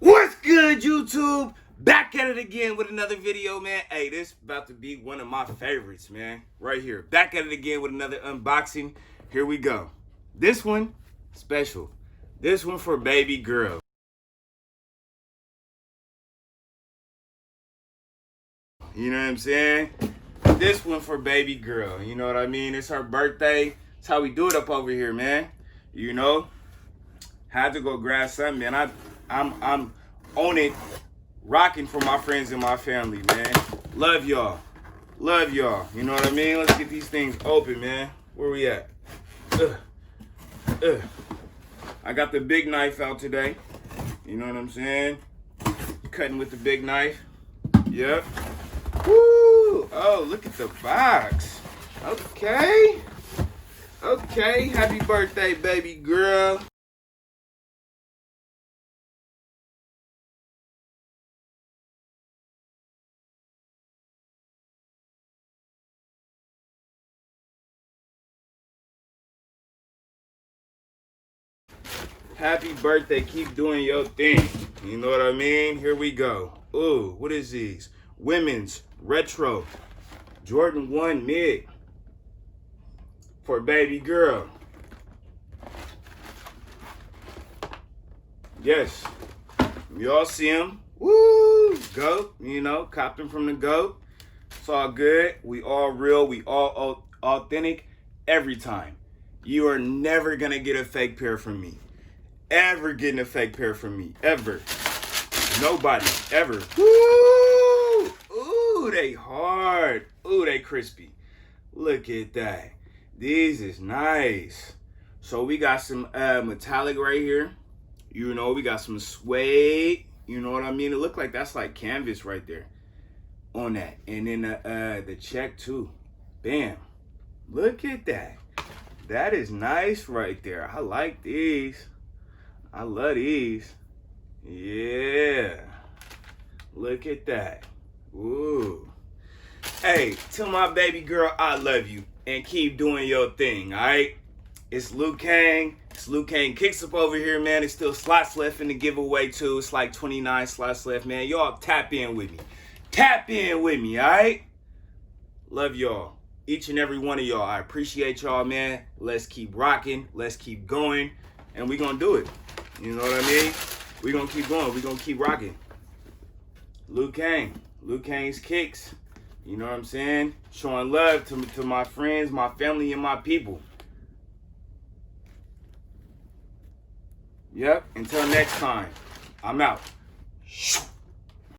What's good, YouTube? Back at it again with another video, man. Hey, this about to be one of my favorites, man. Right here. Back at it again with another unboxing. Here we go. This one, special. This one for baby girl. You know what I'm saying? This one for baby girl. You know what I mean? It's her birthday. That's how we do it up over here, man. You know? Had to go grab something, man. I'm on it, rocking for my friends and my family, man. Love y'all. Love y'all. You know what I mean? Let's get these things open, man. Where we at? I got the big knife out today. You know what I'm saying? Cutting with the big knife. Yep. Woo! Oh, look at the box. Okay. Okay. Happy birthday, baby girl. Happy birthday. Keep doing your thing. You know what I mean? Here we go. Ooh, what is these? Women's Retro Jordan 1 Mid for baby girl. Yes. Y'all see them. Woo! GOAT. You know, copped them from the GOAT. It's all good. We all real. We all authentic every time. You are never going to get a fake pair from me. Ever getting a fake pair from me. Ever. Nobody. Ever. Woo! Ooh, they hard. Ooh, they crispy. Look at that. These is nice. So we got some metallic right here. You know, we got some suede. You know what I mean? It look like that's like canvas right there on that. And then the check too. Bam. Look at that. That is nice right there. I like these. I love these. Yeah. Look at that. Ooh. Hey, tell my baby girl I love you and keep doing your thing, all right? It's Luke Kang. It's Luke Kang Kicks Up over here, man. It's still slots left in the giveaway, too. It's like 29 slots left, man. Y'all tap in with me. Tap in with me, all right? Love y'all. Each and every one of y'all. I appreciate y'all, man. Let's keep rocking. Let's keep going. And we gonna do it. You know what I mean? We gonna keep going. We gonna keep rocking. Luke Kang. Luke Kang's Kicks. You know what I'm saying? Showing love to my friends, my family, and my people. Yep. Until next time, I'm out.